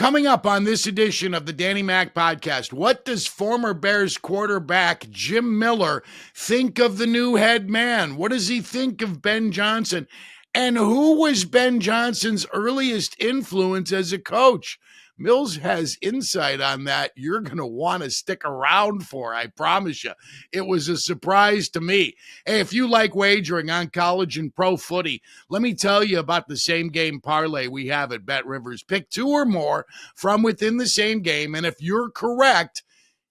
Coming up on this edition of the Danny Mac podcast, what does former Bears quarterback Jim Miller think of the new head man? What does he think of Ben Johnson? And who was Ben Johnson's earliest influence as a coach? Mills has insight on that you're going to want to stick around for, I promise you. It was a surprise to me. Hey, if you like wagering on college and pro footy, let me tell you about the same game parlay we have at Bet Rivers. Pick two or more from within the same game, and if you're correct,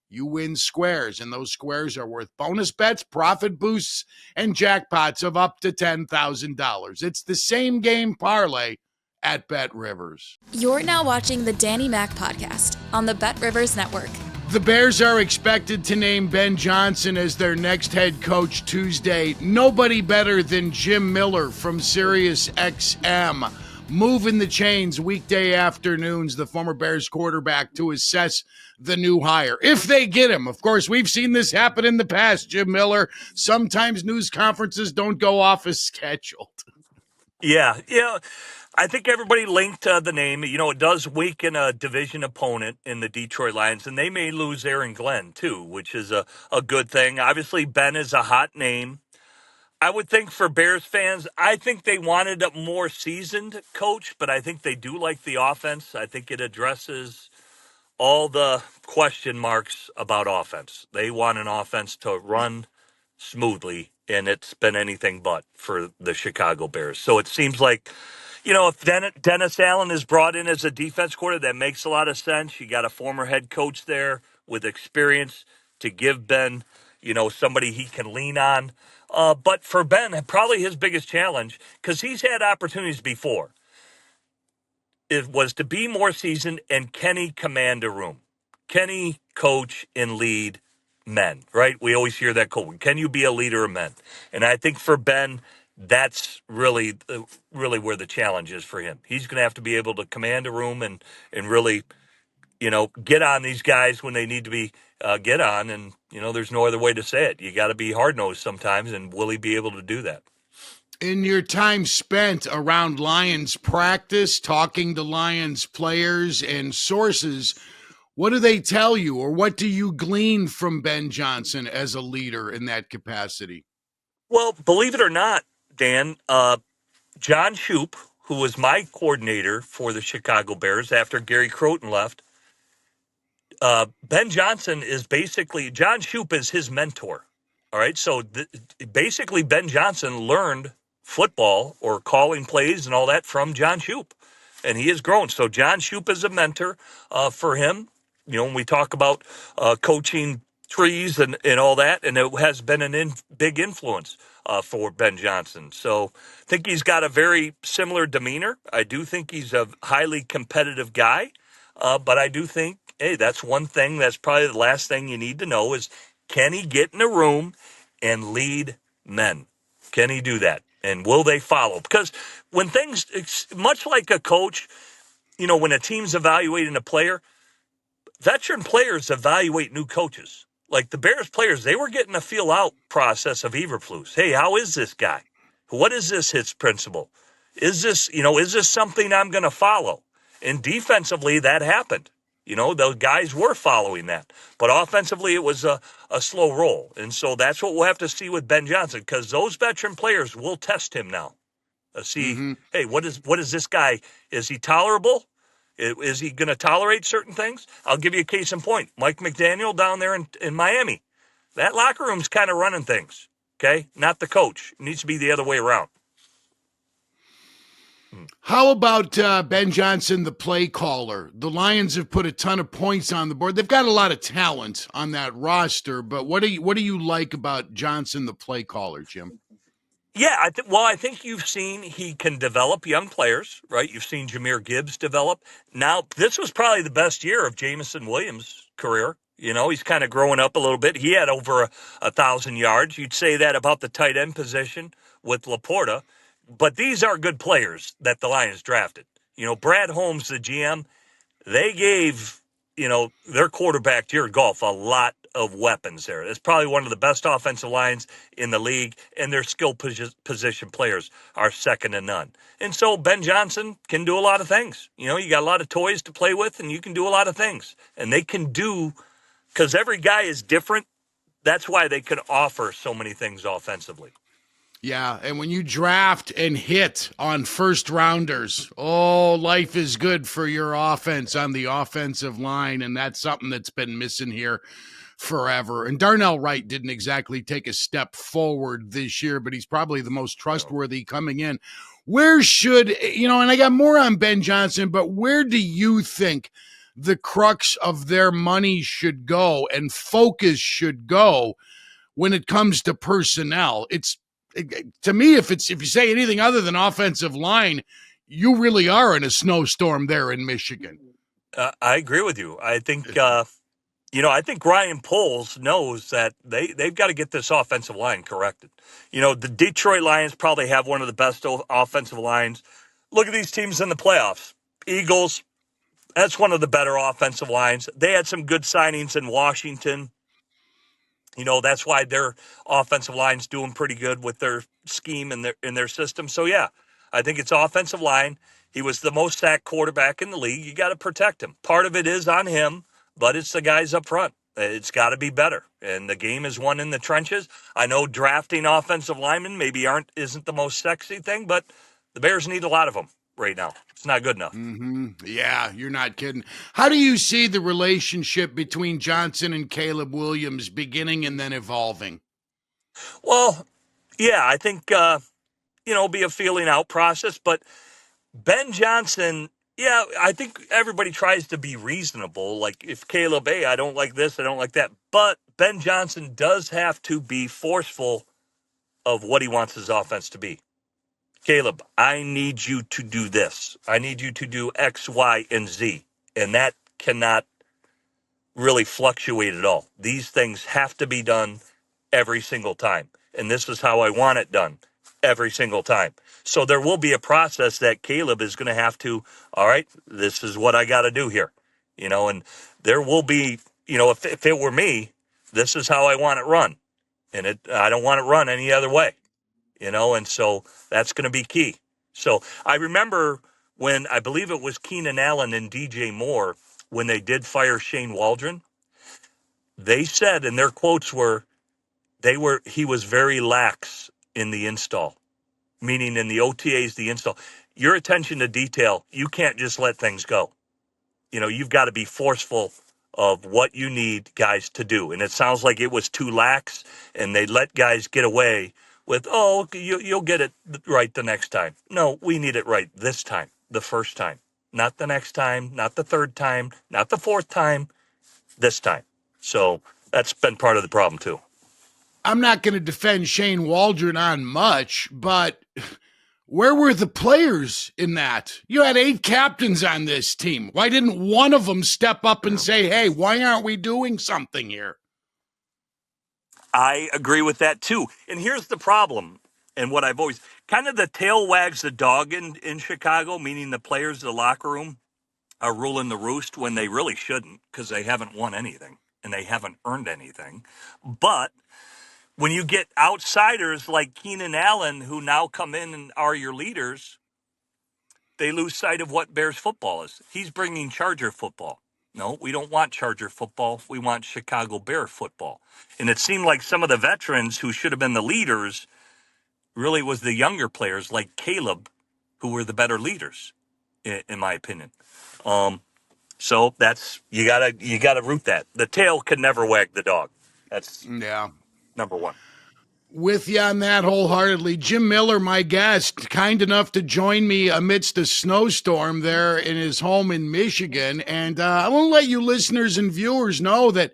you win squares, and those squares are worth bonus bets, profit boosts, and jackpots of up to $10,000. It's the same game parlay at Bet Rivers. You're now watching the Danny Mac podcast on the Bet Rivers Network. The Bears are expected to name Ben Johnson as their next head coach Tuesday. Nobody better than Jim Miller from Sirius XM. Moving the chains weekday afternoons, the former Bears quarterback, to assess the new hire. If they get him, of course, we've seen this happen in the past, Jim Miller. Sometimes news conferences don't go off as scheduled. Yeah. I think everybody linked the name. It does weaken a division opponent in the Detroit Lions, and they may lose Aaron Glenn, too, which is a good thing. Obviously, Ben is a hot name. I would think for Bears fans, I think they wanted a more seasoned coach, but I think they do like the offense. I think it addresses all the question marks about offense. They want an offense to run smoothly, and it's been anything but for the Chicago Bears. So it seems like, if Dennis Allen is brought in as a defense coordinator, that makes a lot of sense. You got a former head coach there with experience to give Ben, somebody he can lean on. But for Ben, probably his biggest challenge, because he's had opportunities before, it was to be more seasoned, and can he command a room? Can he coach and lead men, right? We always hear that quote. Can you be a leader of men? And I think for Ben, that's really where the challenge is for him. He's going to have to be able to command a room and really, get on these guys when they need to be get on. And, there's no other way to say it. You got to be hard-nosed sometimes, and will he be able to do that? In your time spent around Lions practice, talking to Lions players and sources, what do they tell you, or what do you glean from Ben Johnson as a leader in that capacity? Well, believe it or not, Dan, John Shoup, who was my coordinator for the Chicago Bears after Gary Croton left, Ben Johnson is basically, John Shoup is his mentor. All right, so basically Ben Johnson learned football or calling plays and all that from John Shoup, and he has grown. So John Shoup is a mentor for him. When we talk about coaching trees and all that, and it has been a big influence for Ben Johnson. So I think he's got a very similar demeanor. I do think he's a highly competitive guy, but I do think, hey, that's one thing that's probably the last thing you need to know is, can he get in a room and lead men? Can he do that? And will they follow? Because when things, much like a coach, when a team's evaluating a player, veteran players evaluate new coaches. Like the Bears players, they were getting a feel-out process of Eberflus. Hey, how is this guy? What is his principle? Is this something I'm going to follow? And defensively, that happened. Those guys were following that. But offensively, it was a slow roll. And so that's what we'll have to see with Ben Johnson, because those veteran players will test him now. Hey, what is this guy? Is he tolerable? Is he going to tolerate certain things? I'll give you a case in point. Mike McDaniel down there in Miami. That locker room's kind of running things, okay? Not the coach. It needs to be the other way around. How about Ben Johnson, the play caller? The Lions have put a ton of points on the board. They've got a lot of talent on that roster, but what do you like about Johnson, the play caller, Jim? Yeah, I think you've seen he can develop young players, right? You've seen Jahmyr Gibbs develop. Now, this was probably the best year of Jameson Williams' career. He's kind of growing up a little bit. He had over 1,000 yards. You'd say that about the tight end position with Laporta. But these are good players that the Lions drafted. Brad Holmes, the GM, they gave, their quarterback, Jared Goff, a lot of weapons there. It's probably one of the best offensive lines in the league, and their skill position players are second to none. And so Ben Johnson can do a lot of things. You know, you got a lot of toys to play with, and you can do a lot of things. And they can do, because every guy is different, that's why they can offer so many things offensively. Yeah, and when you draft and hit on first rounders, life is good for your offense on the offensive line, and that's something that's been missing here forever. And Darnell Wright didn't exactly take a step forward this year, but he's probably the most trustworthy coming in. Where should, and I got more on Ben Johnson, but where do you think the crux of their money should go and focus should go when it comes to personnel? To me, if you say anything other than offensive line, you really are in a snowstorm there in Michigan. I agree with you. I think I think Ryan Poles knows that they've got to get this offensive line corrected. The Detroit Lions probably have one of the best offensive lines. Look at these teams in the playoffs. Eagles, that's one of the better offensive lines. They had some good signings in Washington. That's why their offensive line's doing pretty good with their scheme and their system. So, yeah, I think it's offensive line. He was the most sacked quarterback in the league. You got to protect him. Part of it is on him, but it's the guys up front. It's got to be better. And the game is won in the trenches. I know drafting offensive linemen maybe isn't the most sexy thing, but the Bears need a lot of them right now. It's not good enough. Mm-hmm. Yeah, you're not kidding. How do you see the relationship between Johnson and Caleb Williams beginning and then evolving? Well, yeah, I think, it'll be a feeling out process, but Ben Johnson, yeah, I think everybody tries to be reasonable. Like if Caleb, hey, I don't like this, I don't like that. But Ben Johnson does have to be forceful of what he wants his offense to be. Caleb, I need you to do this. I need you to do X, Y, and Z. And that cannot really fluctuate at all. These things have to be done every single time. And this is how I want it done every single time. So there will be a process that Caleb is going to have to, all right, this is what I got to do here. And there will be, if it were me, this is how I want it run. And I don't want it run any other way. And so that's going to be key. So I remember when I believe it was Keenan Allen and DJ Moore, when they did fire Shane Waldron, they said, and their quotes were, he was very lax in the install, meaning in the OTAs, the install. Your attention to detail, you can't just let things go. You've got to be forceful of what you need guys to do. And it sounds like it was too lax, and they let guys get away with, you'll get it right the next time. No, we need it right this time, the first time. Not the next time, not the third time, not the fourth time, this time. So that's been part of the problem, too. I'm not going to defend Shane Waldron on much, but where were the players in that? You had 8 captains on this team. Why didn't one of them step up and say, hey, why aren't we doing something here? I agree with that, too. And here's the problem, and what I've always kind of the tail wags the dog in Chicago, meaning the players in the locker room are ruling the roost when they really shouldn't, because they haven't won anything and they haven't earned anything. But when you get outsiders like Keenan Allen, who now come in and are your leaders, they lose sight of what Bears football is. He's bringing Charger football. No, we don't want Charger football. We want Chicago Bear football. And it seemed like some of the veterans who should have been the leaders really was the younger players like Caleb who were the better leaders, in my opinion. So that's you gotta root that. The tail can never wag the dog. That's number one. With you on that wholeheartedly. Jim Miller, my guest, kind enough to join me amidst a snowstorm there in his home in Michigan. And I want to let you listeners and viewers know that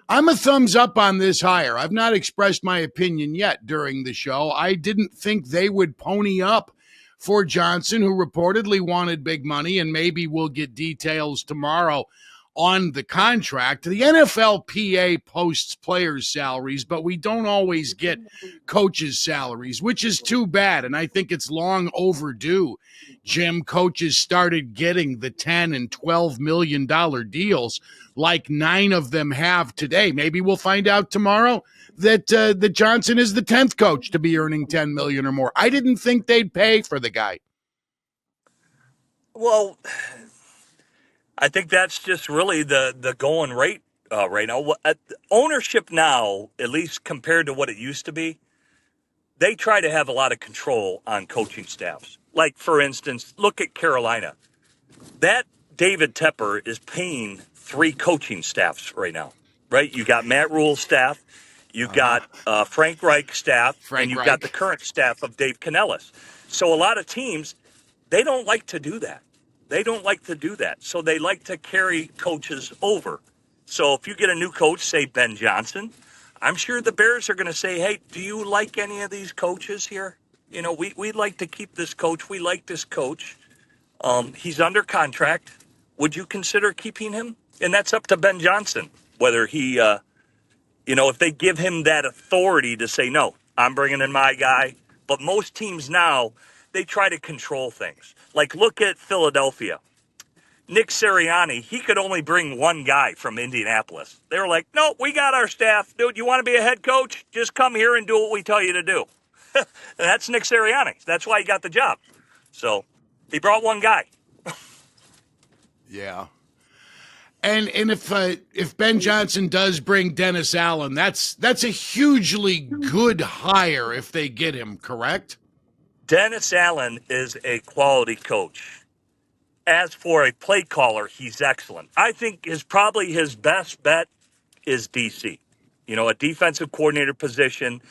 I'm a thumbs up on this hire. I've not expressed my opinion yet during the show. I didn't think they would pony up for Johnson, who reportedly wanted big money, and maybe we'll get details tomorrow on the contract. The NFLPA posts players' salaries, but we don't always get coaches' salaries, which is too bad. And I think it's long overdue. Jim, coaches started getting the $10 and $12 million deals like 9 of them have today. Maybe we'll find out tomorrow that Johnson is the 10th coach to be earning $10 million or more. I didn't think they'd pay for the guy. Well, I think that's just really the going rate right now. Ownership now, at least compared to what it used to be, they try to have a lot of control on coaching staffs. Like, for instance, look at Carolina. That David Tepper is paying 3 coaching staffs right now, right? You got Matt Rule's staff, you got Frank Reich's staff, and you've got the current staff of Dave Canellis. So a lot of teams, they don't like to do that. They don't like to do that. So they like to carry coaches over. So if you get a new coach, say Ben Johnson, I'm sure the Bears are going to say, hey, do you like any of these coaches here? You know, we'd like to keep this coach. We like this coach. He's under contract. Would you consider keeping him? And that's up to Ben Johnson, whether he, if they give him that authority to say, no, I'm bringing in my guy. But most teams now, they try to control things. Like, look at Philadelphia. Nick Sirianni, he could only bring one guy from Indianapolis. They were like, no, we got our staff. Dude, you want to be a head coach? Just come here and do what we tell you to do. And that's Nick Sirianni. That's why he got the job. So he brought one guy. Yeah. And if Ben Johnson does bring Dennis Allen, that's a hugely good hire if they get him, correct? Dennis Allen is a quality coach. As for a play caller, he's excellent. I think probably his best bet is DC. A defensive coordinator position.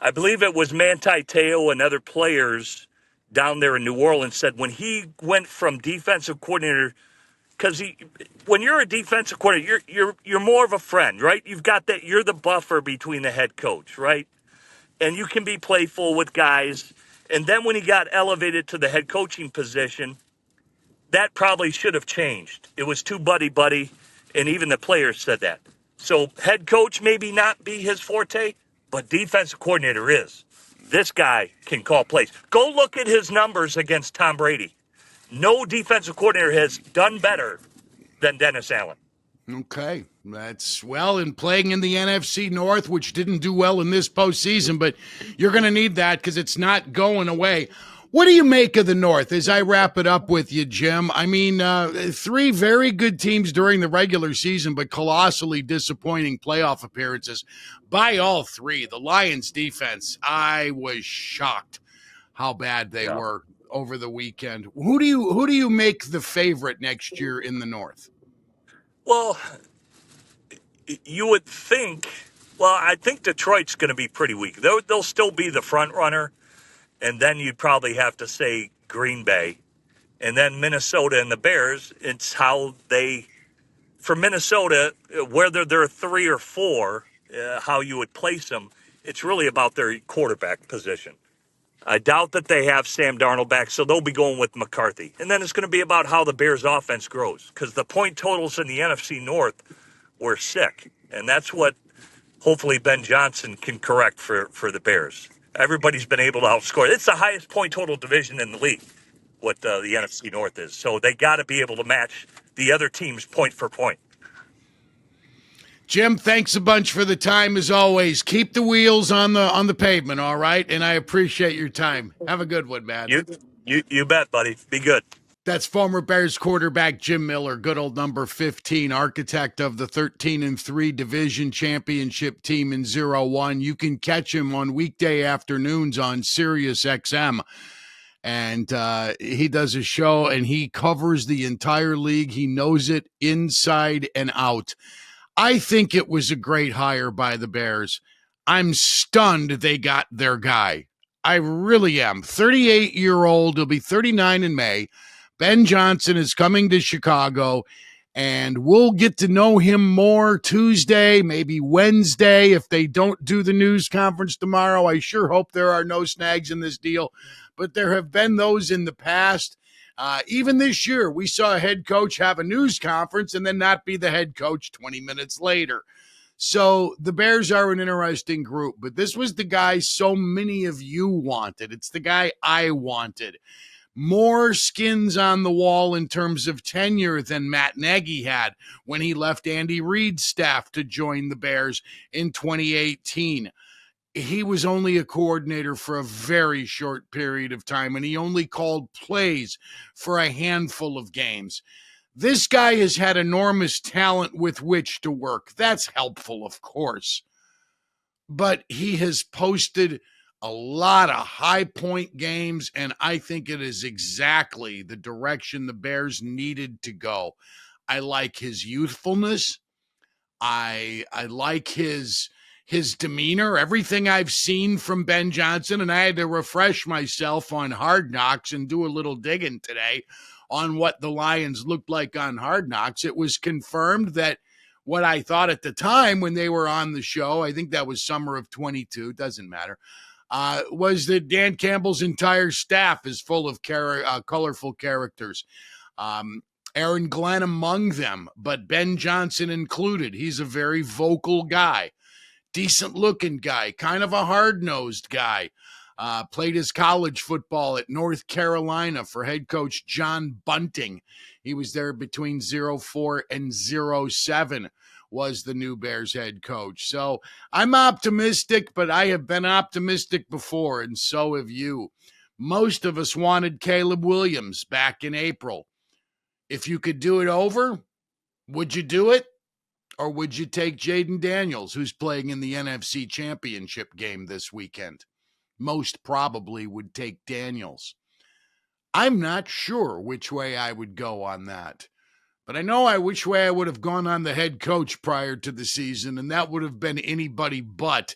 I believe it was Manti Te'o and other players down there in New Orleans said when he went from defensive coordinator, because when you're a defensive coordinator, you're more of a friend, right? You've got that. You're the buffer between the head coach, right? And you can be playful with guys. And then when he got elevated to the head coaching position, that probably should have changed. It was too buddy-buddy, and even the players said that. So head coach maybe not be his forte, but defensive coordinator is. This guy can call plays. Go look at his numbers against Tom Brady. No defensive coordinator has done better than Dennis Allen. Okay. That's, in playing in the NFC North, which didn't do well in this postseason, but you're going to need that because it's not going away. What do you make of the North as I wrap it up with you, Jim? I mean, 3 very good teams during the regular season, but colossally disappointing playoff appearances by all 3. The Lions defense, I was shocked how bad they were over the weekend. Who do you make the favorite next year in the North? Well, you would think, I think Detroit's going to be pretty weak. They'll still be the front runner. And then you'd probably have to say Green Bay. And then Minnesota and the Bears, it's how for Minnesota, whether they're 3 or 4, how you would place them, it's really about their quarterback position. I doubt that they have Sam Darnold back, so they'll be going with McCarthy. And then it's going to be about how the Bears' offense grows, because the point totals in the NFC North were sick. And that's what hopefully Ben Johnson can correct for the Bears. Everybody's been able to outscore. It's the highest point total division in the league, what the NFC North is. So they got to be able to match the other teams point for point. Jim, thanks a bunch for the time as always. Keep the wheels on the pavement, all right? And I appreciate your time. Have a good one, man. You bet, buddy. Be good. That's former Bears quarterback Jim Miller, good old number 15, architect of the 13-3 division championship team in 0-1. You can catch him on weekday afternoons on Sirius XM. And he does a show, and he covers the entire league. He knows it inside and out. I think it was a great hire by the Bears. I'm stunned they got their guy. I really am. 38-year-old. He'll be 39 in May. Ben Johnson is coming to Chicago, and we'll get to know him more Tuesday, maybe Wednesday. If they don't do the news conference tomorrow, I sure hope there are no snags in this deal. But there have been those in the past. Even this year, we saw a head coach have a news conference and then not be the head coach 20 minutes later. So the Bears are an interesting group, but this was the guy so many of you wanted. It's the guy I wanted. More skins on the wall in terms of tenure than Matt Nagy had when he left Andy Reid's staff to join the Bears in 2018. He was only a coordinator for a very short period of time, and he only called plays for a handful of games. This guy has had enormous talent with which to work. That's helpful, of course. But he has posted a lot of high point games, and I think it is exactly the direction the Bears needed to go. I like his youthfulness. I like his demeanor, everything I've seen from Ben Johnson, and I had to refresh myself on Hard Knocks and do a little digging today on what the Lions looked like on Hard Knocks. It was confirmed that what I thought at the time when they were on the show, I think that was summer of 22, doesn't matter, was that Dan Campbell's entire staff is full of colorful characters. Aaron Glenn among them, but Ben Johnson included. He's a very vocal guy, decent-looking guy, kind of a hard-nosed guy. Played his college football at North Carolina for head coach John Bunting. He was there between 04 and 07, was the new Bears head coach. So I'm optimistic, but I have been optimistic before, and so have you. Most of us wanted Caleb Williams back in April. If you could do it over, would you do it? Or would you take Jaden Daniels, who's playing in the NFC Championship game this weekend? Most probably would take Daniels. I'm not sure which way I would go on that. But I know which way I would have gone on the head coach prior to the season, and that would have been anybody but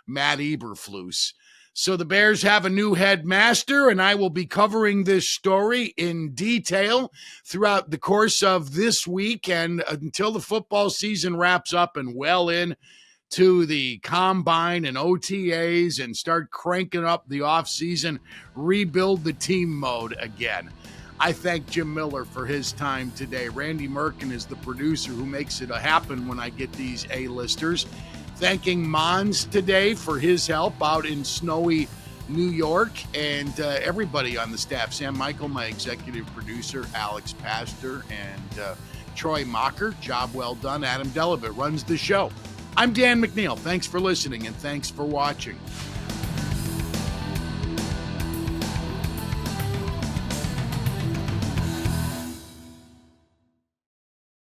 Matt Eberflus. So the Bears have a new headmaster, and I will be covering this story in detail throughout the course of this week and until the football season wraps up and well in to the combine and OTAs and start cranking up the offseason, rebuild the team mode again. I thank Jim Miller for his time today. Randy Merkin is the producer who makes it happen when I get these A-listers. Thanking Mons today for his help out in snowy New York, and everybody on the staff. Sam Michael, my executive producer, Alex Pastor, and Troy Mocker. Job well done. Adam Delavitt runs the show. I'm Dan McNeil. Thanks for listening, and thanks for watching.